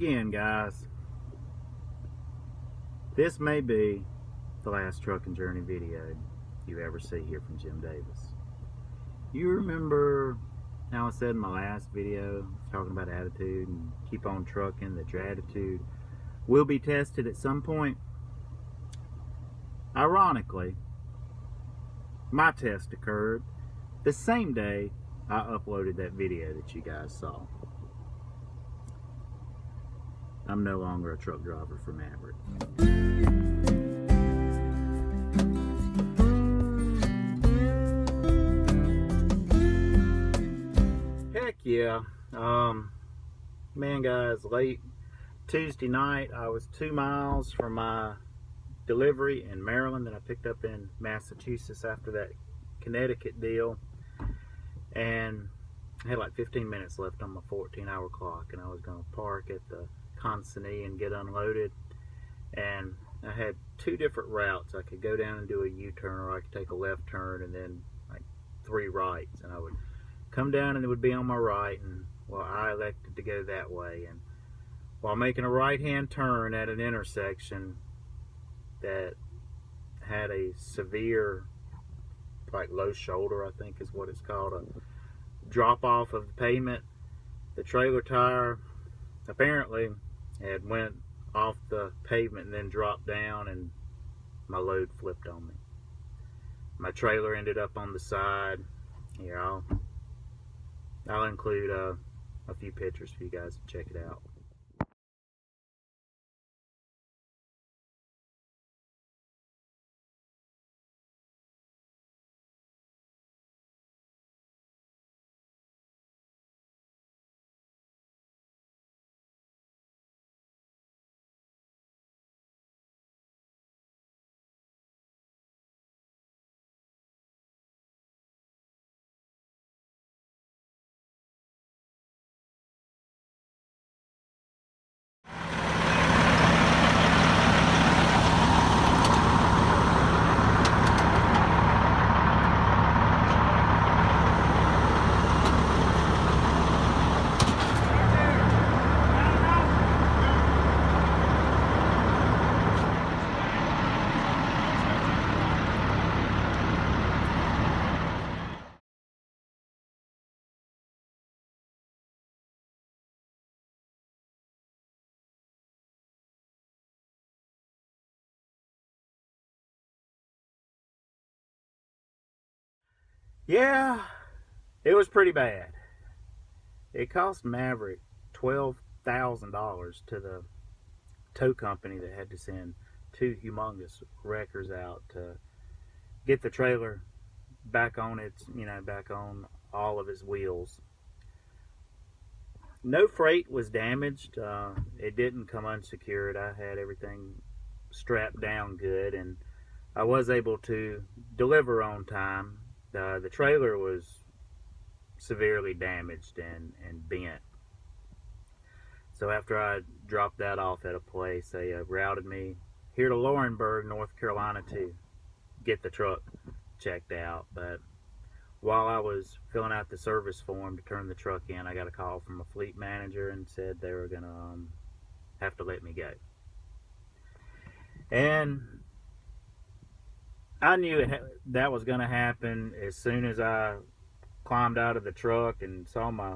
again, guys. This may be the last trucking journey video you ever see here from Jim Davis. You remember how I said in my last video, talking about attitude and keep on trucking, that your attitude will be tested at some point? Ironically, my test occurred the same day I uploaded that video that you guys saw. I'm no longer a truck driver for Maverick. Heck yeah. Man, guys, late Tuesday night, I was 2 miles from my delivery in Maryland that I picked up in Massachusetts after that Connecticut deal, and I had like 15 minutes left on my 14-hour clock, and I was going to park at the consignee and get unloaded. And I had 2 different routes. I could go down and do a U-turn, or I could take a left turn and then like 3 rights, and I would come down and it would be on my right, and well, I elected to go that way. And while making a right-hand turn at an intersection that had a severe, like, low shoulder, I think is what it's called, a drop off of the pavement, the trailer tire apparently had went off the pavement and then dropped down, and my load flipped on me. My trailer ended up on the side. Here, I'll include a few pictures for you guys to check it out. Yeah, it was pretty bad. It cost Maverick $12,000 to the tow company that had to send 2 humongous wreckers out to get the trailer back on its, back on all of its wheels. No freight was damaged. It didn't come unsecured. I had everything strapped down good, and I was able to deliver on time. The trailer was severely damaged and bent. So after I dropped that off at a place, they routed me here to Laurinburg, North Carolina to get the truck checked out. But while I was filling out the service form to turn the truck in, I got a call from a fleet manager and said they were going to have to let me go. And I knew that was going to happen as soon as I climbed out of the truck and saw my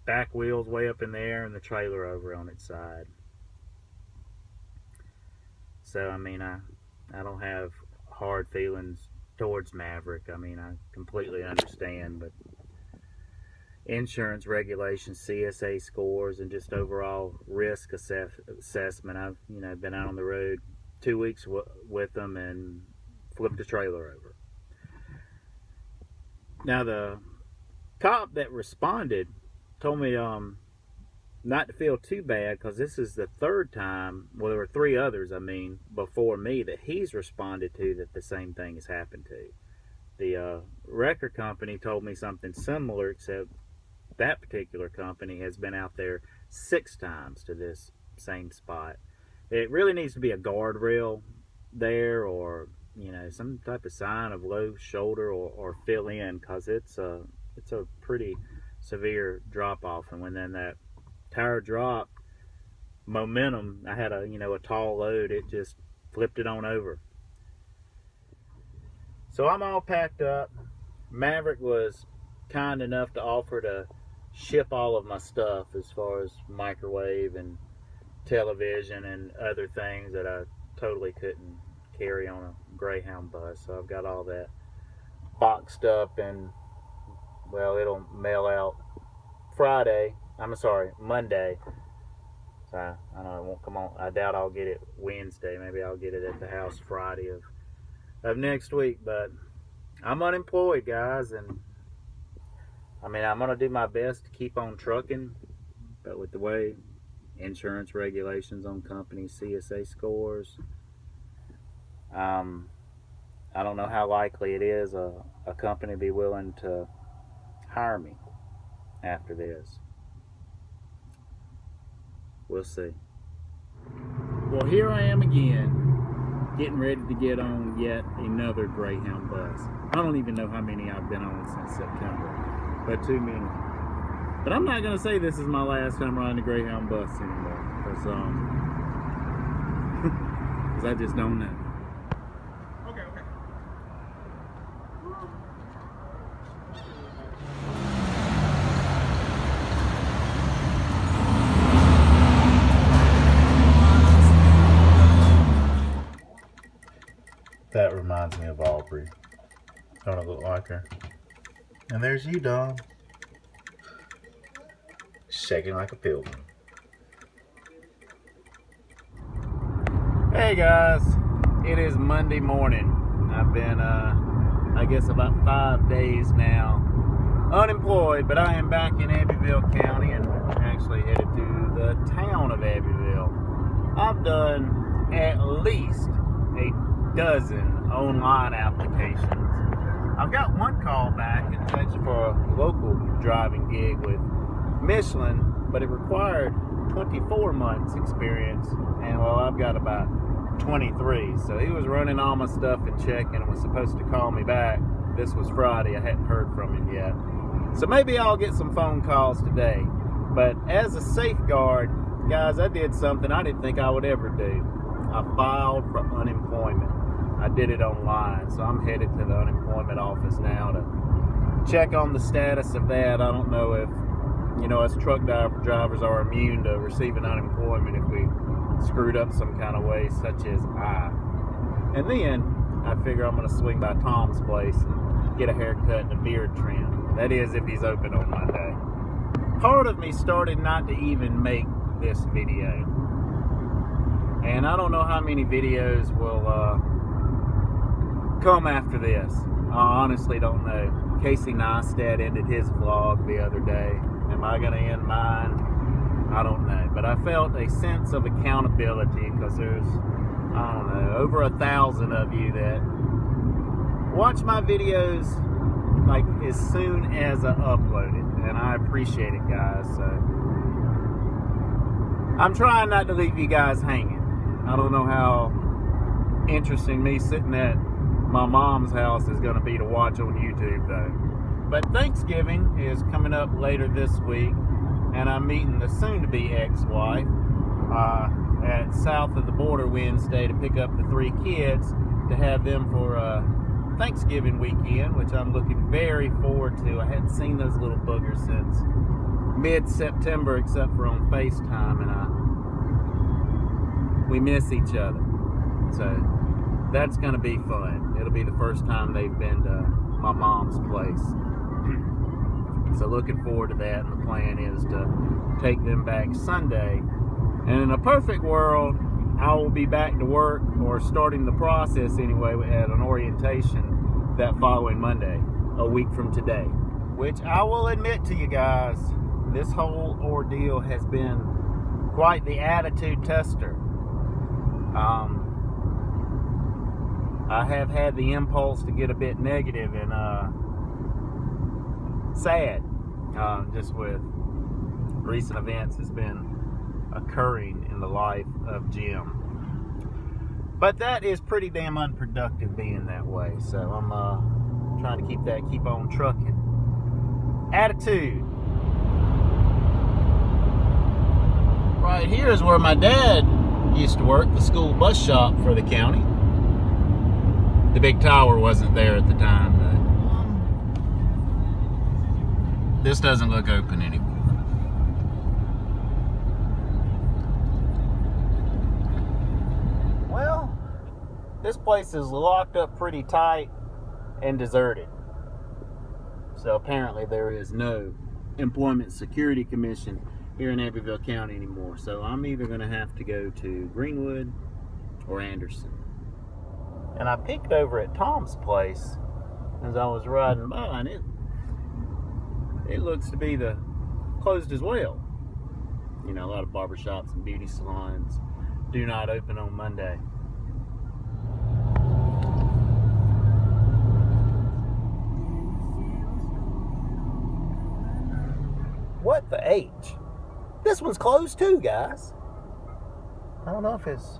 back wheels way up in the air and the trailer over on its side. So, I mean, I don't have hard feelings towards Maverick. I mean, I completely understand, but insurance regulations, CSA scores, and just overall risk assessment. I've, been out on the road 2 weeks with them and flipped a trailer over. Now, the cop that responded told me not to feel too bad, because this is the 3rd time, well, there were 3 others, before me, that he's responded to that the same thing has happened to. The wrecker company told me something similar, except that particular company has been out there 6 times to this same spot. It really needs to be a guardrail there, or some type of sign of low shoulder, or fill in, because it's a pretty severe drop off. And when then that tire dropped, momentum. I had a, you know, a tall load. It just flipped it on over. So I'm all packed up. Maverick was kind enough to offer to ship all of my stuff as far as microwave and television and other things that I totally couldn't carry on a Greyhound bus. So I've got all that boxed up, and well, it'll mail out Monday. So I don't know, it won't come on. I doubt I'll get it Wednesday. Maybe I'll get it at the house Friday of next week. But I'm unemployed, guys, and I mean, I'm gonna do my best to keep on trucking, but with the way insurance regulations on companies, CSA scores, I don't know how likely it is a company be willing to hire me after this. We'll see. Well, here I am again, getting ready to get on yet another Greyhound bus. I don't even know how many I've been on since September, but too many. But I'm not gonna say this is my last time riding a Greyhound bus anymore, because I just don't know. Okay. That reminds me of Aubrey. Don't it look like her? And there's you, Dom. Shaking like a pilgrim. Hey guys, it is Monday morning. I've been, I guess about 5 days now unemployed, but I am back in Abbeville County and actually headed to the town of Abbeville. I've done at least a dozen online applications. I've got one call back. It's actually for a local driving gig with Michelin, but it required 24 months experience, and well, I've got about 23. So he was running all my stuff and checking and was supposed to call me back. This was Friday. I hadn't heard from him yet. So maybe I'll get some phone calls today. But as a safeguard, guys, I did something I didn't think I would ever do. I filed for unemployment. I did it online, so I'm headed to the unemployment office now to check on the status of that. I don't know if, you know, us truck drivers are immune to receiving unemployment if we screwed up some kind of way, such as I. And then I figure I'm going to swing by Tom's place and get a haircut and a beard trim. That is, if he's open on Monday. Part of me started not to even make this video. And I don't know how many videos will come after this. I honestly don't know. Casey Neistat ended his vlog the other day. Am I going to end mine? I don't know. But I felt a sense of accountability because there's, I don't know, over 1,000 of you that watch my videos like as soon as I upload it. And I appreciate it, guys. So I'm trying not to leave you guys hanging. I don't know how interesting me sitting at my mom's house is going to be to watch on YouTube, though. But Thanksgiving is coming up later this week, and I'm meeting the soon-to-be ex-wife at south of the border Wednesday to pick up the 3 kids to have them for Thanksgiving weekend, which I'm looking very forward to. I hadn't seen those little boogers since mid-September, except for on FaceTime, and we miss each other. So that's going to be fun. It'll be the first time they've been to my mom's place. So looking forward to that, and the plan is to take them back Sunday. And in a perfect world, I will be back to work, or starting the process anyway, at an orientation that following Monday, a week from today. Which I will admit to you guys, this whole ordeal has been quite the attitude tester. I have had the impulse to get a bit negative and sad, just with recent events that's been occurring in the life of Jim. But that is pretty damn unproductive being that way. So I'm trying to keep on trucking. Attitude. Right here is where my dad used to work, the school bus shop for the county. The big tower wasn't there at the time, though. This doesn't look open anymore. Well, this place is locked up pretty tight and deserted. So apparently there is no Employment Security Commission here in Abbeville County anymore. So I'm either going to have to go to Greenwood or Anderson. And I peeked over at Tom's place as I was riding by, and it looks to be closed as well. You know, a lot of barbershops and beauty salons do not open on Monday. What the H? This one's closed too, guys. I don't know if it's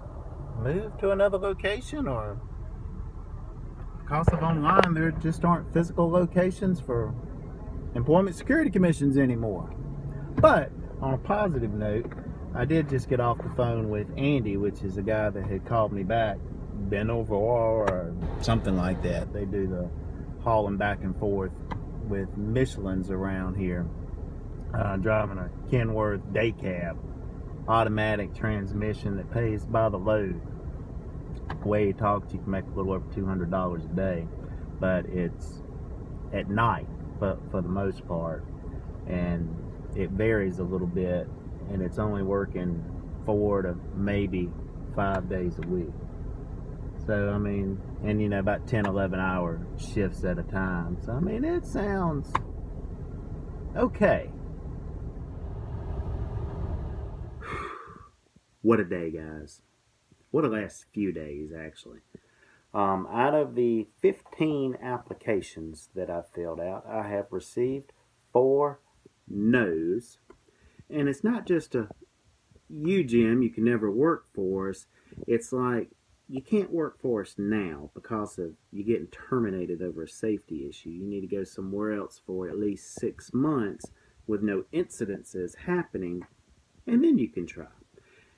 moved to another location or because of online, there just aren't physical locations for Employment Security Commissions anymore. But on a positive note, I did just get off the phone with Andy, which is a guy that had called me back, Benover or something like that. They do the hauling back and forth with Michelin's around here. Driving a Kenworth day cab, automatic transmission that pays by the load. The way he talks, you can make a little over $200 a day, but it's at night for the most part, and it varies a little bit, and it's only working 4 to maybe 5 days a week. So I mean, and you know, about 10-11 hour shifts at a time. So I mean, it sounds okay. What a day, guys. What a last few days, actually. Out of the 15 applications that I filled out, I have received 4 no's. And it's not just you, Jim, you can never work for us. It's like, you can't work for us now because of you getting terminated over a safety issue. You need to go somewhere else for at least 6 months with no incidences happening, and then you can try.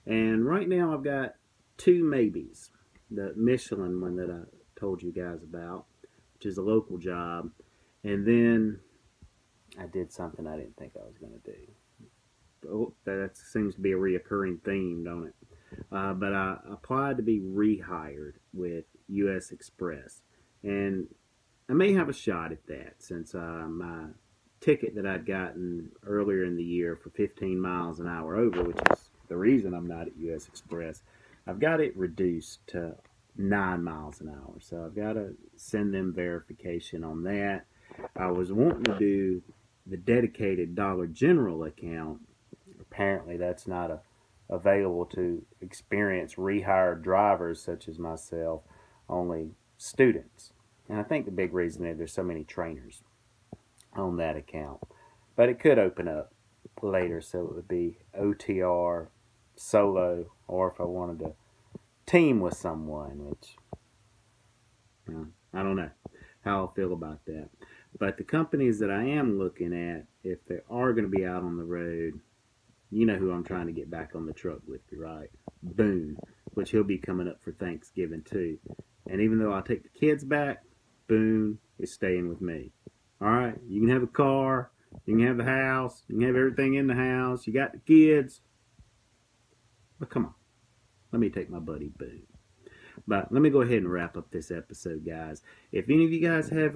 And right now I've got 2 maybes. The Michelin one that I told you guys about, which is a local job. And then I did something I didn't think I was going to do. Oh, that seems to be a reoccurring theme, don't it? But I applied to be rehired with U.S. Express. And I may have a shot at that since my ticket that I'd gotten earlier in the year for 15 miles an hour over, which is the reason I'm not at U.S. Express, I've got it reduced to 9 miles an hour. So I've got to send them verification on that. I was wanting to do the dedicated Dollar General account. Apparently that's not available to experienced rehired drivers such as myself, only students. And I think the big reason is there's so many trainers on that account. But it could open up later, so it would be OTR, solo, or if I wanted to team with someone, which I don't know how I'll feel about that. But the companies that I am looking at, if they are going to be out on the road, you know who I'm trying to get back on the truck with me, right? Boone, which he'll be coming up for Thanksgiving too. And even though I'll take the kids back, Boone is staying with me. All right, you can have a car, you can have the house, you can have everything in the house, you got the kids. But come on, let me take my buddy Boone. But let me go ahead and wrap up this episode, guys. If any of you guys have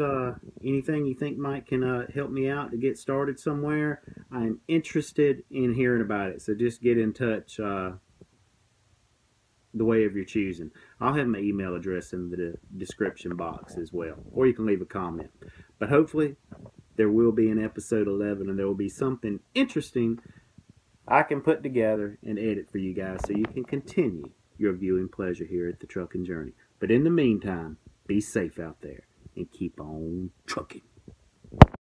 anything you think can help me out to get started somewhere, I'm interested in hearing about it. So just get in touch the way of your choosing. I'll have my email address in the description box as well, or you can leave a comment. But hopefully there will be an episode 11, and there will be something interesting I can put together and edit for you guys so you can continue your viewing pleasure here at the Truckin' Journey. But in the meantime, be safe out there and keep on trucking.